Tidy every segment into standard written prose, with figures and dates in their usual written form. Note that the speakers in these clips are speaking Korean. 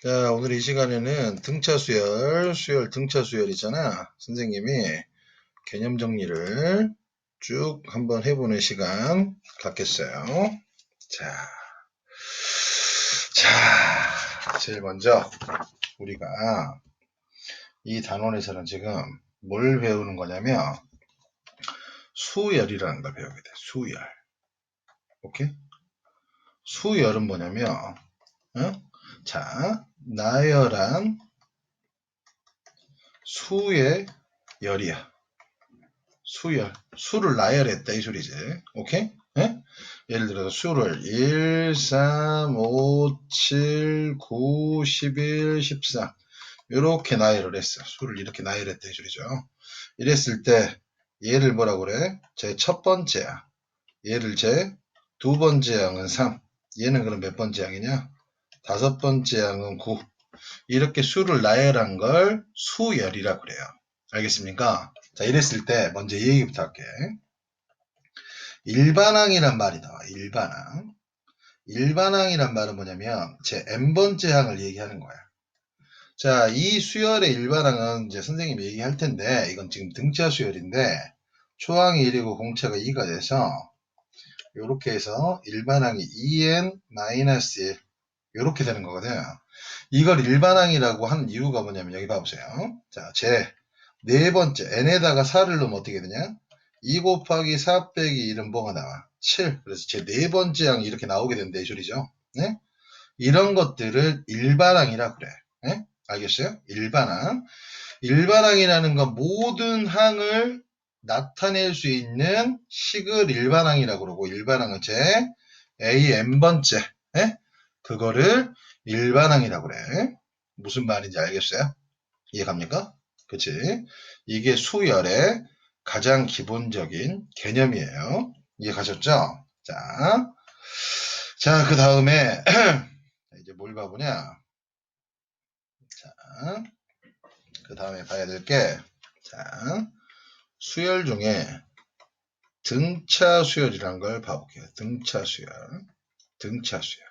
자, 오늘 이 시간에는 등차 수열 등차 수열 있잖아. 선생님이 개념 정리를 쭉 한번 해보는 시간 갖겠어요. 자, 제일 먼저 우리가 이 단원에서는 지금 뭘 배우는 거냐면 수열이라는 걸 배우게 돼. 수열. 오케이? 수열은 뭐냐면, 자, 나열한 수의 열이야. 수를 나열했다 이 소리지. 오케이? 예? 예를 들어서 수를 1, 3, 5, 7, 9, 11, 13 이렇게 나열을 했어. 수를 이렇게 나열했다 이 소리죠. 이랬을 때 얘를 뭐라고 그래? 제 첫 번째야. 얘를 제 두 번째 양은 3. 얘는 그럼 몇 번째 양이냐? 다섯 번째 양은 9. 이렇게 수를 나열한 걸 수열이라고 그래요. 알겠습니까? 자, 이랬을 때 먼저 이 얘기부터 할게. 일반항이란 말이 나와. 일반항. 일반항이란 말은 뭐냐면 제 n번째 항을 얘기하는 거야. 자, 이 수열의 일반항은 이제 선생님이 얘기할 텐데 이건 지금 등차 수열인데 초항이 1이고 공차가 2가 돼서 이렇게 해서 일반항이 2n-1 이렇게 되는 거거든. 이걸 일반항이라고 하는 이유가 뭐냐면 여기 봐보세요. 자, 제 네 번째 n에다가 4를 넣으면 어떻게 되냐? 2 곱하기 4 빼기 1은 뭐가 나와? 7. 그래서 제 네 번째 항이 이렇게 나오게 된다 이 소리죠. 네? 이런 것들을 일반항이라 그래. 네? 알겠어요? 일반항. 일반항이라는 건 모든 항을 나타낼 수 있는 식을 일반항이라고 그러고 일반항은 제 a n번째 그거를 일반항이라고 그래. 무슨 말인지 알겠어요? 이해갑니까? 그치? 이게 수열의 가장 기본적인 개념이에요. 이해가셨죠? 자, 그 다음에 이제 뭘 봐보냐? 자, 그 다음에 봐야 될 게, 자, 수열 중에 등차 수열이라는 걸 봐볼게요. 등차 수열. 등차 수열.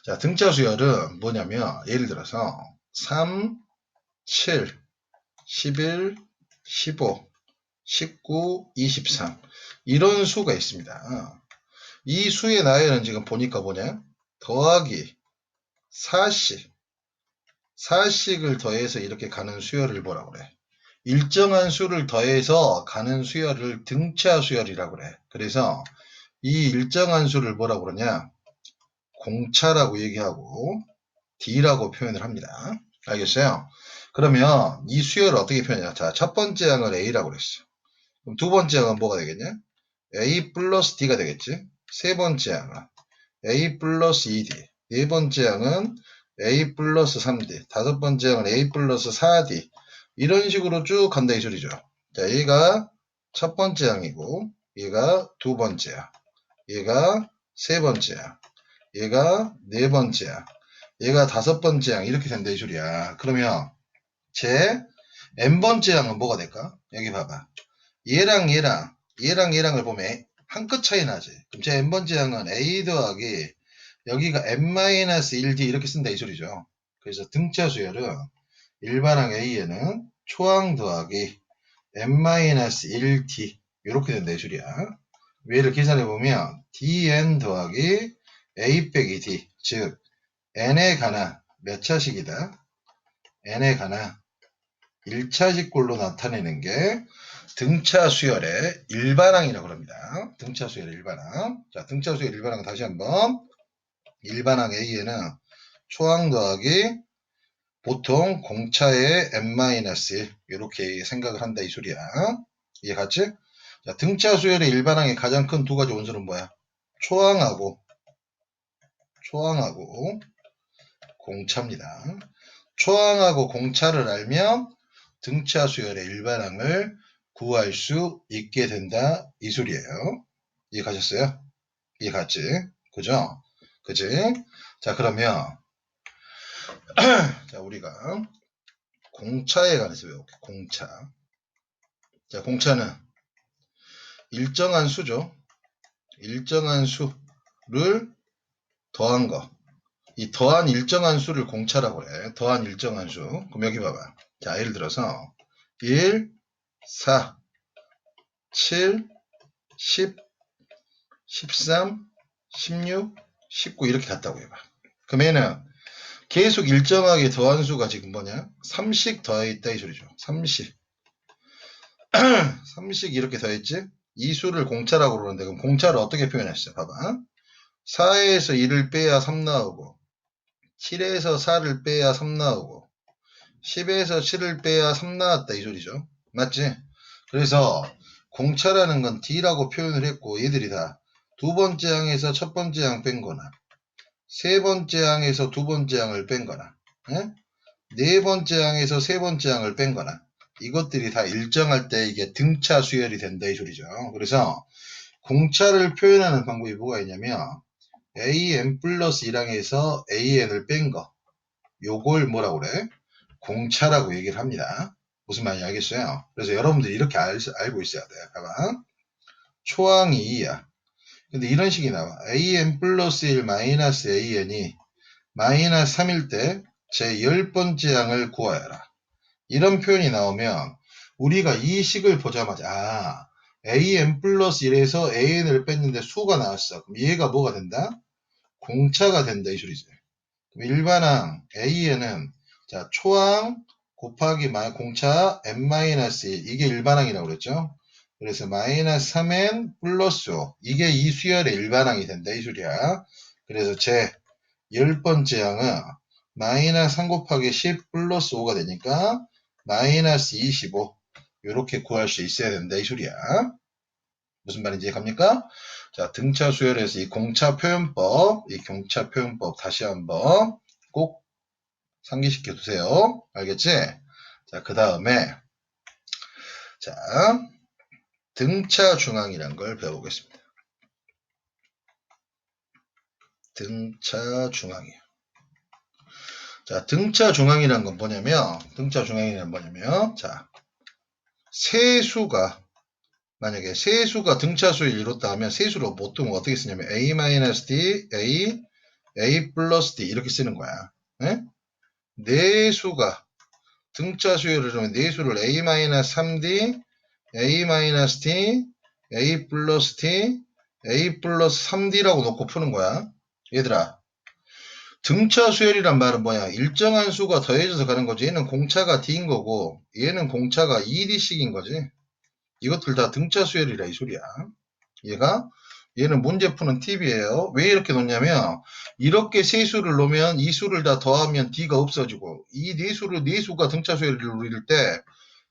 자, 등차 수열은 뭐냐면, 예를 들어서, 3, 7, 11, 15, 19, 23. 이런 수가 있습니다. 이 수의 나열은 지금 보니까 뭐냐? 더하기 4씩. 4씩을 더해서 이렇게 가는 수열을 뭐라고 그래? 일정한 수를 더해서 가는 수열을 등차 수열이라고 그래. 그래서 이 일정한 수를 뭐라고 그러냐? 공차라고 얘기하고 D라고 표현을 합니다. 알겠어요? 그러면 이 수열을 어떻게 표현하냐? 자, 첫 번째 항을 A라고 그랬어. 그럼 두 번째 항은 뭐가 되겠냐? A 플러스 D가 되겠지? 세 번째 항은 A 플러스 2D. 네 번째 항은 A 플러스 3D. 다섯 번째 항은 A 플러스 4D. 이런 식으로 쭉 간다 이 소리죠. 자, 얘가 첫 번째 항이고, 얘가 두 번째야. 얘가 세 번째야. 얘가 네 번째야. 얘가 다섯 번째 항. 이렇게 된다 이 소리야. 그러면 제 n번째 항은 뭐가 될까? 여기 봐봐. 얘랑 얘랑을 보면 한 끗 차이 나지. 그럼 제 n번째 항은 A 더하기 여기가 n-1d 이렇게 쓴다 이 소리죠. 그래서 등차 수열은 일반항 A에는 초항 더하기 n-1d 이렇게 된다 이 소리야. 얘를 계산해보면 dn 더하기 a 빼기 d 즉 n에 관한 몇 차식이다? n에 관한 1차식꼴로 나타내는 게 등차 수열의 일반항이라고 합니다. 등차 수열의 일반항. 자, 등차 수열 일반항 다시 한번. 일반항 A에는 초항 더하기 보통 공차의 n-1 이렇게 생각을 한다 이 소리야. 이해 갔지? 자, 등차 수열의 일반항의 가장 큰 두 가지 원소는 뭐야? 초항하고 공차입니다. 초항하고 공차를 알면 등차 수열의 일반항을 구할 수 있게 된다 이 소리예요. 이해 가셨어요? 이해 갔지? 그죠? 그지? 자, 그러면 자, 우리가 공차에 관해서 배울게. 공차. 자, 공차는 일정한 수죠. 일정한 수를 더한 거. 이 더한 일정한 수를 공차라고 그래. 더한 일정한 수. 그럼 여기 봐봐. 자, 예를 들어서 1, 4, 7, 10, 13, 16, 19 이렇게 갔다고 해봐. 그럼 얘는 계속 일정하게 더한 수가 지금 뭐냐? 3씩 더해있다 이 소리죠. 3씩. 3씩 이렇게 더했지? 이 수를 공차라고 그러는데 그럼 공차를 어떻게 표현했어? 봐봐. 4에서 1을 빼야 3 나오고 7에서 4를 빼야 3 나오고 10에서 7을 빼야 3 나왔다 이 소리죠. 맞지? 그래서 공차라는 건 D라고 표현을 했고 얘들이 다 두 번째 항에서 첫 번째 항 뺀 거나 세 번째 항에서 두 번째 항을 뺀 거나 네 번째 항에서 세 번째 항을 뺀 거나 이것들이 다 일정할 때 이게 등차 수열이 된다 이 소리죠. 그래서 공차를 표현하는 방법이 뭐가 있냐면 an 플러스 1항에서 an을 뺀 거 요걸 뭐라고 그래? 공차라고 얘기를 합니다. 무슨 말인지 알겠어요? 그래서 여러분들이 이렇게 알고 있어야 돼. 봐봐. 초항이 2야. 근데 이런 식이 나와. an 플러스 1 마이너스 an이 마이너스 3일 때 제 10번째 항을 구하여라. 이런 표현이 나오면 우리가 이 식을 보자마자 an 플러스 1에서 an을 뺐는데 수가 나왔어. 그럼 얘가 뭐가 된다? 공차가 된다 이 소리지. 그럼 일반항 an은 자 초항 곱하기 공차 n-1 이게 일반항이라고 그랬죠. 그래서 마이너스 3n 플러스 5 이게 이 수열의 일반항이 된다 이 소리야. 그래서 제 10번째 항은 마이너스 3 곱하기 10 플러스 5가 되니까 마이너스 25 이렇게 구할 수 있어야 된다 이 소리야. 무슨 말인지 갑니까? 자, 등차 수열에서 이 공차 표현법, 이 경차 표현법 다시 한번 꼭 상기시켜 두세요. 알겠지? 자, 그 다음에 자, 등차 중앙이란 걸 배워보겠습니다. 등차 중앙이요. 자, 등차 중앙이란 건 뭐냐면, 자, 세수가, 만약에 세수가 등차수를 이뤘다 하면 세수로 보통 어떻게 쓰냐면 a-d, a 플러스 d 이렇게 쓰는 거야. 네? 내수가 등차수열을 이루면 내수를 a-3d, a-t, a 플러스 t, a 플러스 3d라고 놓고 푸는 거야. 얘들아. 등차 수열이란 말은 뭐야? 일정한 수가 더해져서 가는 거지. 얘는 공차가 D인 거고 얘는 공차가 2D씩인 거지. 이것들 다 등차 수열이라 이 소리야. 얘는 문제 푸는 팁이에요. 왜 이렇게 놓냐면 이렇게 세 수를 놓으면 이 수를 다 더하면 D가 없어지고 이 네 수가 등차 수열을 이룰 때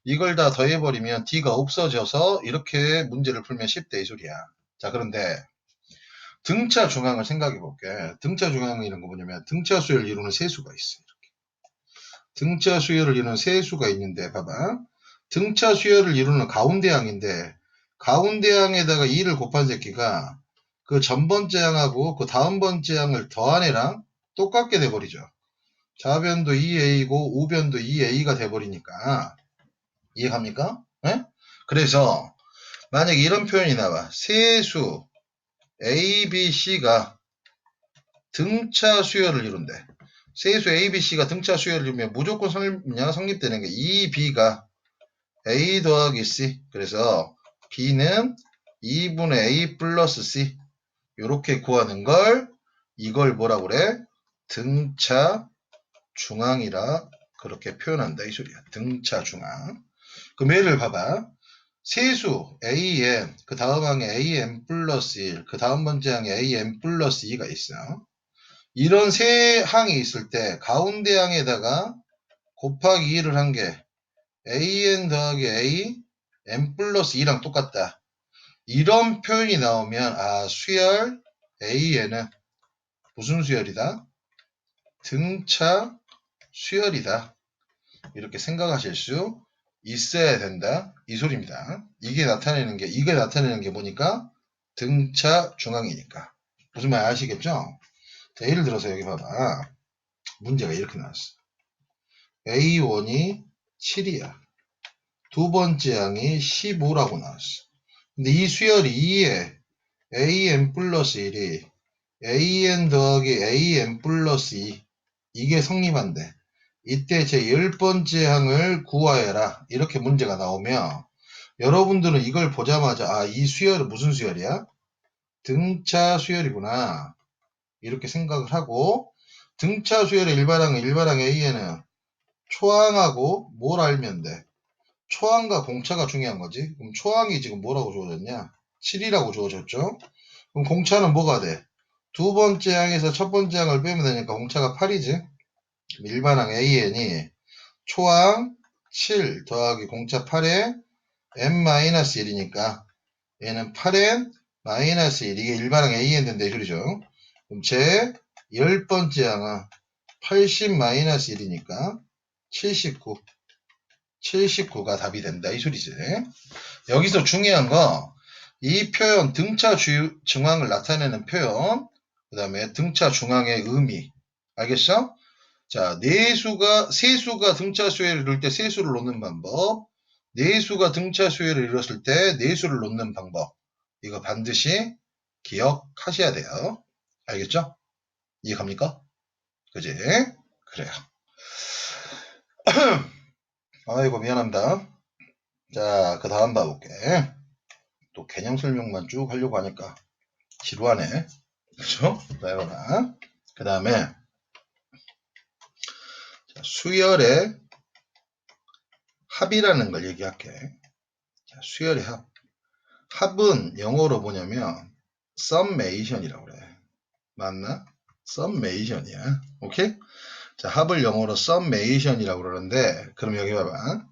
이걸 다 더해버리면 D가 없어져서 이렇게 문제를 풀면 쉽다 이 소리야. 자, 그런데 등차 중앙을 생각해 볼게. 등차 중앙이라는 거 뭐냐면 등차 수열을 이루는 세수가 있어. 이렇게. 등차 수열을 이루는 세수가 있는데 봐봐. 등차 수열을 이루는 가운데 항인데 가운데 항에다가 2를 곱한 새끼가 그 전 번째 항하고 그 다음 번째 항을 더한 애랑 똑같게 돼버리죠. 좌변도 2a고 우변도 2a가 돼버리니까 이해갑니까? 네? 그래서 만약에 이런 표현이 나와. 세수 a, b, c가 등차 수열을 이룬대. 세수 a, b, c가 등차 수열을 이루면 무조건 성립되는 게 2b가 a 더하기 c. 그래서 b는 2분의 a 플러스 c. 이렇게 구하는 걸 이걸 뭐라 그래? 등차 중앙이라 그렇게 표현한다 이 소리야. 등차 중앙. 그럼 예를 봐봐. 세수 an 그 다음 항에 an 플러스 1 그 다음 번째 항에 an 플러스 2가 있어. 이런 세 항이 있을 때 가운데 항에다가 곱하기 2를 한 게 an 더하기 a n 플러스 2랑 똑같다. 이런 표현이 나오면 수열 an은 무슨 수열이다? 등차 수열이다. 이렇게 생각하실 수 있어야 된다. 이 소리입니다. 이게 나타내는 게 뭐니까? 등차 중앙이니까. 무슨 말 아시겠죠? 자, 예를 들어서 여기 봐봐. 문제가 이렇게 나왔어. A1이 7이야. 두 번째 항이 15라고 나왔어. 근데 이 수열이 2에 AN 플러스 1이 an 더하기 an 플러스 2 이게 성립한대. 이때 제 10번째 항을 구하여라. 이렇게 문제가 나오면 여러분들은 이걸 보자마자 아, 이 수열은 무슨 수열이야? 등차 수열이구나. 이렇게 생각을 하고 등차 수열의 일반항은 일반항 A에는 초항하고 뭘 알면 돼? 초항과 공차가 중요한 거지. 그럼 초항이 지금 뭐라고 주어졌냐? 7이라고 주어졌죠? 그럼 공차는 뭐가 돼? 두 번째 항에서 첫 번째 항을 빼면 되니까 공차가 8이지. 일반항 AN이 초항 7 더하기 공차 8에 n-1이니까 얘는 8n 마이너스 1 이게 일반항 AN인데 그러죠. 그럼 제 10번째 항은 80 마이너스 1이니까 79 79가 답이 된다 이 소리지. 여기서 중요한 거 이 표현 등차 중앙을 나타내는 표현 그 다음에 등차 중앙의 의미 알겠어? 자, 세수가 등차 수열을 이룰 때 세수를 놓는 방법, 네수가 등차 수열을 이뤘을 때 네수를 놓는 방법, 이거 반드시 기억하셔야 돼요. 알겠죠? 이해갑니까? 그지? 그래요. 아이고, 미안합니다. 자, 그 다음 봐볼게. 또 개념 설명만 쭉 하려고 하니까 지루하네. 그죠? 자, 이거나. 그 다음에 수열의 합이라는 걸 얘기할게. 자, 수열의 합. 합은 영어로 뭐냐면 summation이라고 그래. 맞나? summation이야. 오케이? 자, 합을 영어로 summation이라고 그러는데 그럼 여기 봐봐.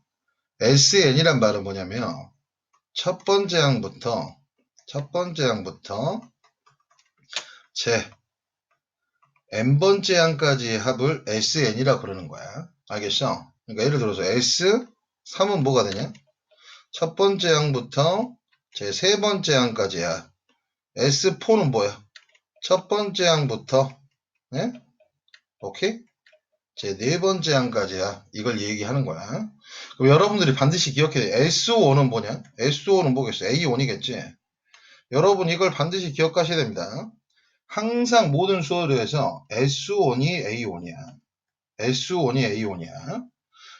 SN이란 말은 뭐냐면 첫 번째 항부터 제 n번째 항까지의 합을 SN이라고 그러는 거야. 알겠어? 그러니까 예를 들어서 S3은 뭐가 되냐? 첫 번째 항부터 제 세 번째 항까지야. S4는 뭐야? 첫 번째 항부터 네? 오케이? 제 네 번째 항까지야. 이걸 얘기하는 거야. 그럼 여러분들이 반드시 기억해야 돼. SO는 뭐냐? SO는 뭐겠어? A1이겠지? 여러분 이걸 반드시 기억하셔야 됩니다. 항상 모든 수어에서 S1이 A1이야. S1이 A1이야.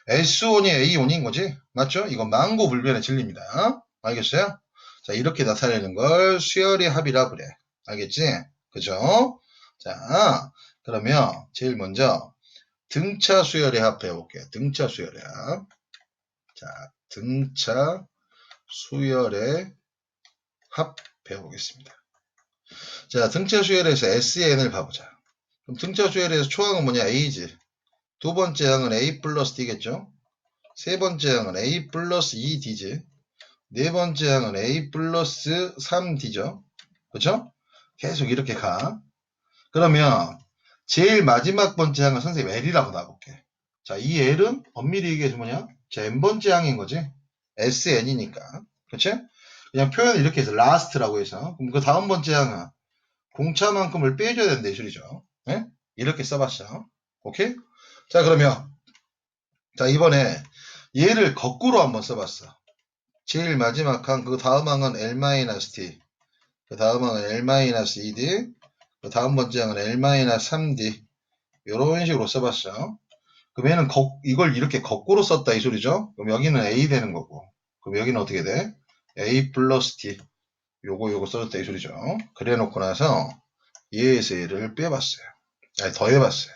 S1이 A1인 거지? 맞죠? 이건 만고불변의 진리입니다. 알겠어요? 자, 이렇게 나타내는 걸 수열의 합이라 그래. 알겠지? 그죠? 자, 그러면 제일 먼저 등차 수열의 합 배워볼게요. 등차 수열의 합. 자, 등차 수열의 합 배워보겠습니다. 자, 등차 수열에서 SN을 봐보자. 그럼 등차 수열에서 초항은 뭐냐? A지. 두 번째 항은 A 플러스 D겠죠? 세 번째 항은 A 플러스 2D지. 네 번째 항은 A 플러스 3D죠. 그쵸? 계속 이렇게 가. 그러면 제일 마지막 번째 항은 선생님 L이라고 놔볼게. 자, 이 L은 엄밀히 얘기해서 뭐냐? 자, n번째 항인 거지. SN이니까. 그치? 그냥 표현을 이렇게 해서 last라고 해서. 그럼 그 다음 번째 항은 공차만큼을 빼줘야 된다 이 소리죠. 네? 이렇게 써봤어. 오케이? 자, 그러면 자, 이번에 얘를 거꾸로 한번 써봤어. 제일 마지막 항, 그 다음 항은 L-T, 그 다음 항은 L-2D, 그 다음 번째 항은 L-3D, 이런 식으로 써봤어. 그럼 얘는 이걸 이렇게 거꾸로 썼다 이 소리죠? 그럼 여기는 A 되는 거고, 그럼 여기는 어떻게 돼? A 플러스 T, 요거 써줬다 이 소리죠. 그래 놓고 나서 얘에서 얘를 빼봤어요. 아니, 더해봤어요.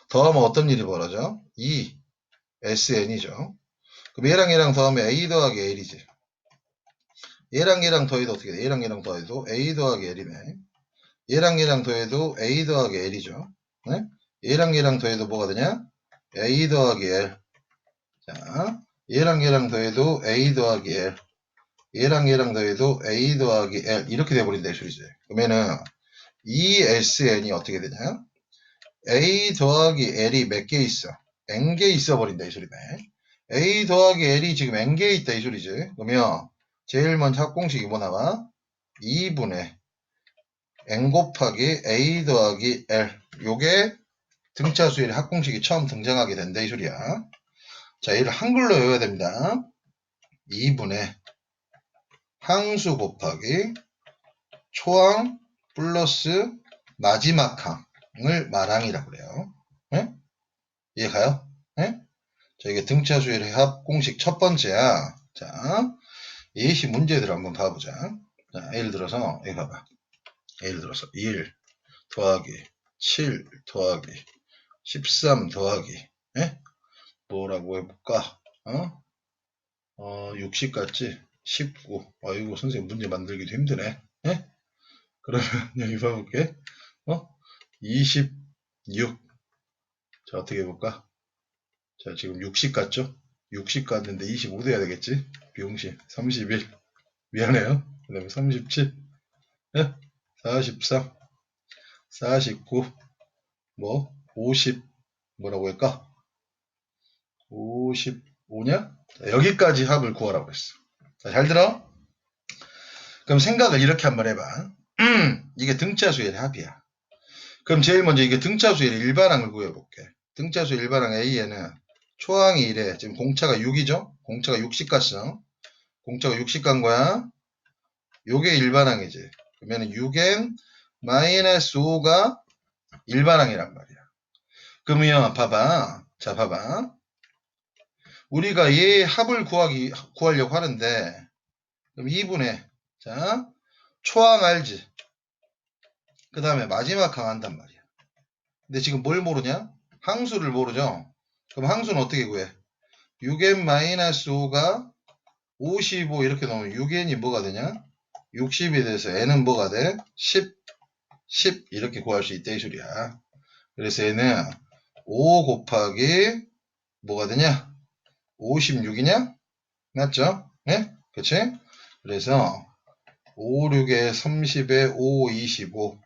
더하면 어떤 일이 벌어져? 2, SN이죠. 그럼 얘랑 더하면 A 더하기 L이지. 얘랑 더해도 어떻게 돼? 얘랑 더해도 A 더하기 L이네. 얘랑 더해도 A 더하기 L이죠. 네? 얘랑 더해도 뭐가 되냐? A 더하기 L. 자, 얘랑 더해도 A 더하기 L. 얘랑 더해도 A 더하기 L. 이렇게 돼버린다, 이 소리지. 그러면은, 이 SN이 어떻게 되냐? A 더하기 L이 몇 개 있어? N개 있어 버린다, 이 소리네. A 더하기 L이 지금 N개 있다, 이 소리지. 그러면, 제일 먼저 합공식이 뭐 나와? 2분의 N 곱하기 A 더하기 L. 요게 등차 수열의 합공식이 처음 등장하게 된다, 이 소리야. 자, 얘를 한글로 외워야 됩니다. 2분의 항수 곱하기 초항 플러스 마지막 항을 말항이라고 그래요. 네? 이해 가요? 네? 자, 이게 등차 수열의 합 공식 첫 번째야. 자, 예시 문제들 한번 봐보자. 자, 예를 들어서, 여기 봐봐. 예를 들어서 1 더하기 7 더하기 13 더하기, 예? 뭐라고 해볼까? 60 같지? 19. 이거 선생님 문제 만들기도 힘드네. 예? 그러면 여기 봐볼게. 26. 자, 어떻게 해볼까? 자, 지금 60 같죠? 60 같는데 25 돼야 되겠지? 비용실. 31. 미안해요. 그 다음에 37. 예? 43. 49. 50. 뭐라고 할까? 55냐? 여기까지 합을 구하라고 했어. 자, 잘 들어? 그럼 생각을 이렇게 한번 해봐. 이게 등차수열의 합이야. 그럼 제일 먼저 이게 등차수열의 일반항을 구해볼게. 등차수 일반항 A에는 초항이 1에 지금 공차가 6이죠? 공차가 60 갔어. 공차가 60 간 거야. 요게 일반항이지. 그러면 6n 마이너스 5가 일반항이란 말이야. 그러면 봐봐. 자, 봐봐. 우리가 얘 합을 구하려고 하는데, 그럼 2분의, 자, 초항 알지? 그 다음에 마지막 항 한단 말이야. 근데 지금 뭘 모르냐? 항수를 모르죠? 그럼 항수는 어떻게 구해? 6n-5가 55 이렇게 넣으면 6n이 뭐가 되냐? 60이 돼서 n은 뭐가 돼? 10 이렇게 구할 수 있다 이 소리야. 그래서 얘는 5 곱하기 뭐가 되냐? 56이냐? 맞죠? 네? 그치? 그래서 5, 6에 30에 5, 25,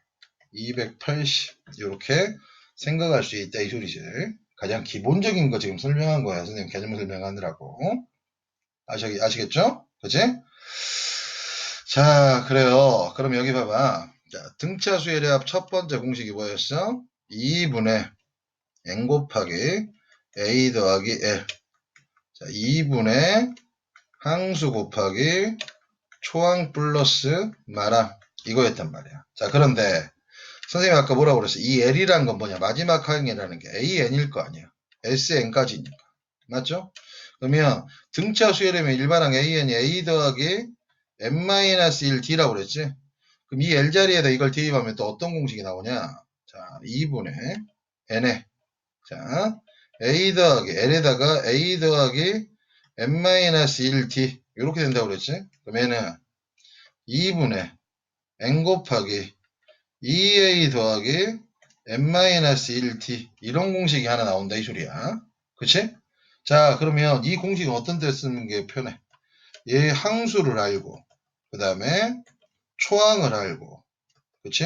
280 이렇게 생각할 수 있다 이 소리지. 가장 기본적인 거 지금 설명한 거야. 선생님 개념 설명하느라고. 아시겠죠? 그치? 자, 그래요. 그럼 여기 봐봐. 자, 등차 수열의 합 첫 번째 공식이 뭐였어? 2분의 n 곱하기 a 더하기 l. 자, 2분의 항수 곱하기 초항 플러스 마랑 이거였단 말이야. 자, 그런데 선생님이 아까 뭐라고 그랬어? 이 L이라는 건 뭐냐? 마지막 항이라는 게 AN일 거 아니야. SN까지니까. 맞죠? 그러면 등차 수열이면 일반항 AN이 A 더하기 n-1D라고 그랬지? 그럼 이 L 자리에다 이걸 대입하면 또 어떤 공식이 나오냐? 자, 2분의 N에 자, A 더하기 L에다가 A 더하기 n-1D 이렇게 된다고 그랬지? 그러면은 2분의 n 곱하기 2a 더하기 n-1t 이런 공식이 하나 나온다 이 소리야. 그치? 자, 그러면 이 공식은 어떤 데 쓰는 게 편해? 얘 항수를 알고 그 다음에 초항을 알고 그치?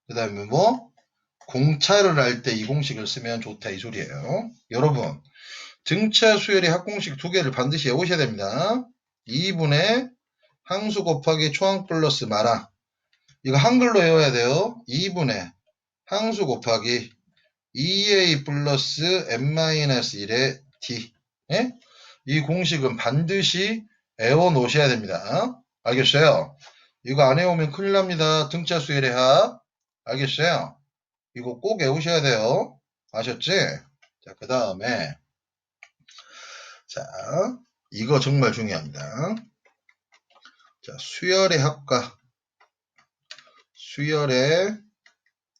그 다음에 뭐 공차를 알 때 이 공식을 쓰면 좋다 이 소리예요. 여러분 등차 수열의 합공식 두 개를 반드시 외우셔야 됩니다. 2분의 항수 곱하기 초항 플러스 마랑 이거 한글로 외워야 돼요. 2분의 항수 곱하기 2a 플러스 n-1의 d. 예? 이 공식은 반드시 외워 놓으셔야 됩니다. 알겠어요? 이거 안 외우면 큰일 납니다. 등차 수열의 합. 알겠어요? 이거 꼭 외우셔야 돼요. 아셨지? 자, 그 다음에 자, 이거 정말 중요합니다. 자, 수열의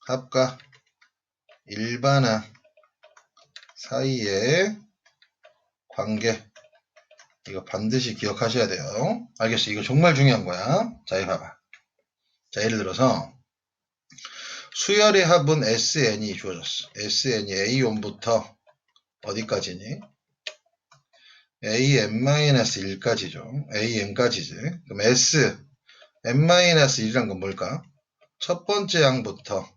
합과 일반항 사이의 관계 이거 반드시 기억하셔야 돼요. 알겠어? 이거 정말 중요한 거야. 자, 이거 봐봐. 자, 예를 들어서 수열의 합은 SN이 주어졌어. SN이 A1부터 어디까지니? AN-1까지죠. AN까지지. 그럼 S, N-1이란 건 뭘까? 첫 번째 항부터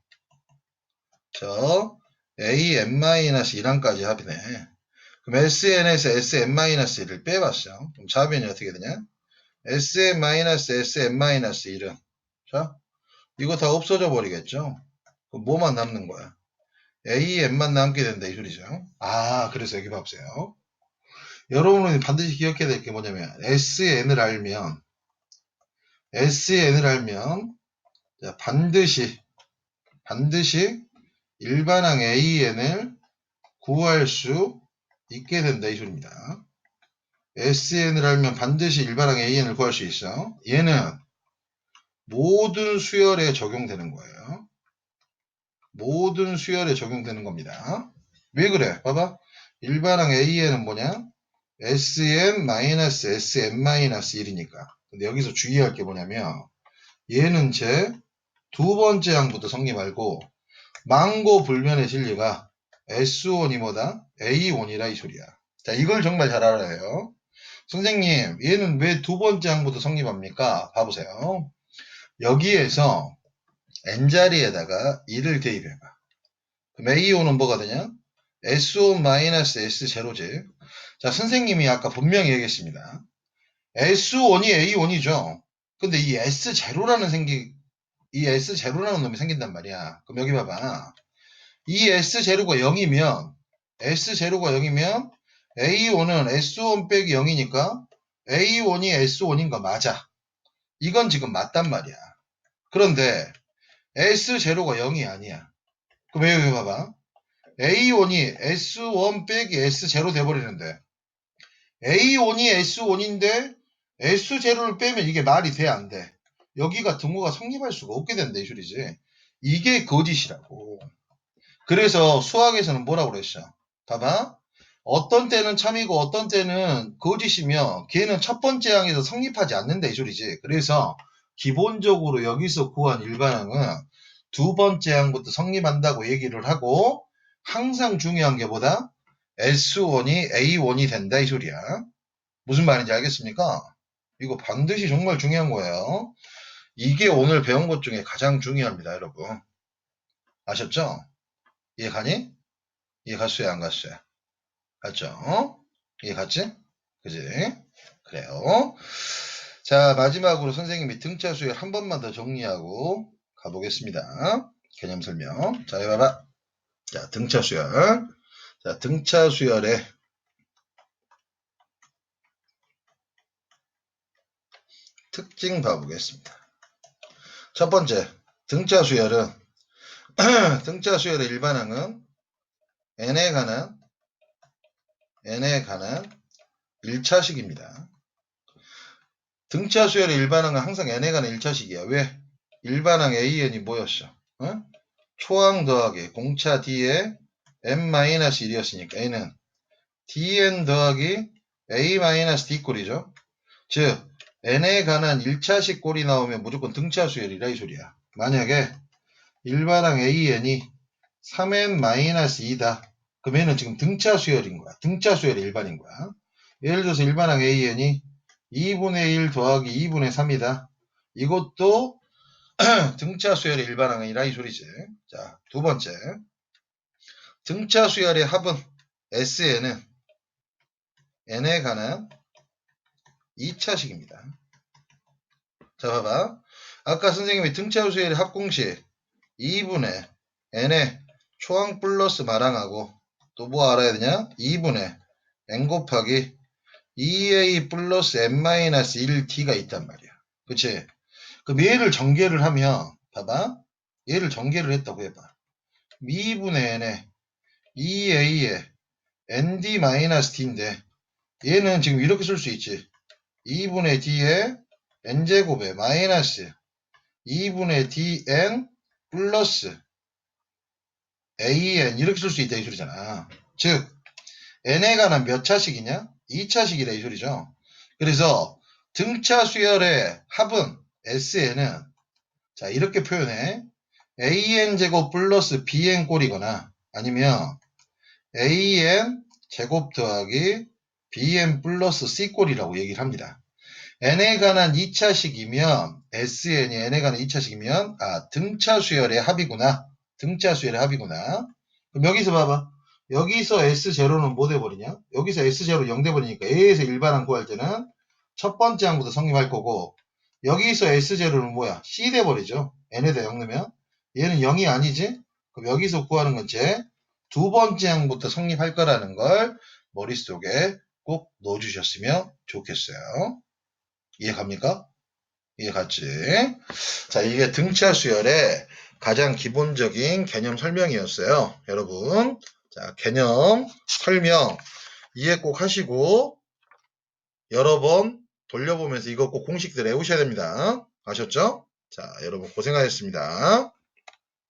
저 AN-1까지 합이네. 그럼 SN에서 SN-1을 빼봤어. 그럼 좌변이 어떻게 되냐? SN-SN-1은 자, 이거 다 없어져 버리겠죠? 그럼 뭐만 남는 거야? AN만 남게 된다 이 소리죠. 아, 그래서 여기 봐보세요. 여러분은 반드시 기억해야 될 게 뭐냐면 SN을 알면 자, 반드시 반드시 일반항 AN을 구할 수 있게 된다 이 소리입니다. SN을 알면 반드시 일반항 AN을 구할 수 있어. 얘는 모든 수열에 적용되는 거예요. 모든 수열에 적용되는 겁니다. 왜 그래? 봐봐. 일반항 AN은 뭐냐? SN-SM-1이니까. 근데 여기서 주의할 게 뭐냐면 얘는 제 두 번째 항부터 성립하고 망고 불면의 진리가 S1이 뭐다? A1이라 이 소리야. 자, 이걸 정말 잘 알아야 해요. 선생님, 얘는 왜 두 번째 항부터 성립합니까? 봐보세요. 여기에서 n자리에다가 2를 대입해봐. 그럼 A5는 뭐가 되냐? S5-S0지. 자, 선생님이 아까 분명히 얘기했습니다. S1이 A1이죠. 근데 이 S0라는 놈이 생긴단 말이야. 그럼 여기 봐봐. 이 S0가 0이면 A5는 S1 빼기 0이니까 A1이 S1인 거 맞아. 이건 지금 맞단 말이야. 그런데 S0가 0이 아니야. 그럼 여기 봐봐. A1이 S1 빼기 S0 돼버리는데 A1이 S1인데 S0를 빼면 이게 말이 돼 안 돼? 여기가 등호가 성립할 수가 없게 된다 이 소리지. 이게 거짓이라고. 그래서 수학에서는 뭐라고 그랬어? 봐봐. 어떤 때는 참이고 어떤 때는 거짓이며 걔는 첫 번째 항에서 성립하지 않는다 이 소리지. 그래서 기본적으로 여기서 구한 일반항은 두 번째 항부터 성립한다고 얘기를 하고 항상 중요한 게 뭐다? S1이 A1이 된다 이 소리야. 무슨 말인지 알겠습니까? 이거 반드시 정말 중요한 거예요. 이게 오늘 배운 것 중에 가장 중요합니다 여러분. 아셨죠? 이해 가니? 이해 갔어요 안 갔어요? 갔죠? 이해 갔지? 그지? 그래요. 자, 마지막으로 선생님이 등차 수열 한 번만 더 정리하고 가보겠습니다. 개념 설명. 자, 해봐봐. 자, 등차 수열. 자, 등차 수열의 특징 봐보겠습니다. 첫 번째, 등차 수열은 등차 수열의 일반항은 n에 관한 1차식입니다. 등차 수열의 일반항은 항상 n에 관한 1차식이야. 왜? 일반항 AN이 뭐였어? 어? 초항 더하기 공차 D에 n-1이었으니까 N은 Dn 더하기 A-D 꼴이죠. 즉 n에 관한 1차식 꼴이 나오면 무조건 등차 수열이라 이 소리야. 만약에 일반항 AN이 3n-2다. 그럼 얘는 지금 등차 수열인 거야. 등차 수열이 일반인 거야. 예를 들어서 일반항 AN이 2분의 1 더하기 2분의 3이다. 이것도 등차 수열의 일반항이라 이 소리지. 자, 두 번째. 등차 수열의 합은 SN은 n에 관한 2차식입니다. 자, 봐봐. 아까 선생님이 등차 수열의 합공식 2분의 n의 초항 플러스 마랑하고 또 뭐 알아야 되냐? 2분의 n 곱하기 2a 플러스 n-1d가 있단 말이야. 그치? 그럼 얘를 전개를 하면 봐봐. 얘를 전개를 했다고 해봐. 2분의 n에 2a에 nd-d인데 얘는 지금 이렇게 쓸 수 있지. 2분의 d에 n제곱에 마이너스 2분의 dn 플러스 an 이렇게 쓸 수 있다 이 소리잖아. 즉 n에 관한 몇 차식이냐? 2차식이라 이 소리죠. 그래서 등차 수열의 합은 SN은 자 이렇게 표현해. AN 제곱 플러스 BN 꼴이거나 아니면 AN 제곱 더하기 BN 플러스 C 꼴이라고 얘기를 합니다. n에 관한 2차식이면 SN이 n에 관한 2차식이면 등차 수열의 합이구나. 등차 수열의 합이구나. 그럼 여기서 봐봐. 여기서 S0는 뭐 돼버리냐? 여기서 S0 0 돼버리니까 A에서 일반항 구할 때는 첫 번째 항부터 성립할 거고 여기서 S0는 뭐야? C 돼버리죠. n에다 0 넣으면 얘는 0이 아니지? 그럼 여기서 구하는 건 제 두 번째 항부터 성립할 거라는 걸 머릿속에 꼭 넣어주셨으면 좋겠어요. 이해 갑니까? 이해 갔지? 자, 이게 등차 수열의 가장 기본적인 개념 설명이었어요. 여러분, 자, 개념 설명 이해 꼭 하시고 여러 번 돌려보면서 이거 꼭 공식들 외우셔야 됩니다. 아셨죠? 자, 여러분 고생하셨습니다.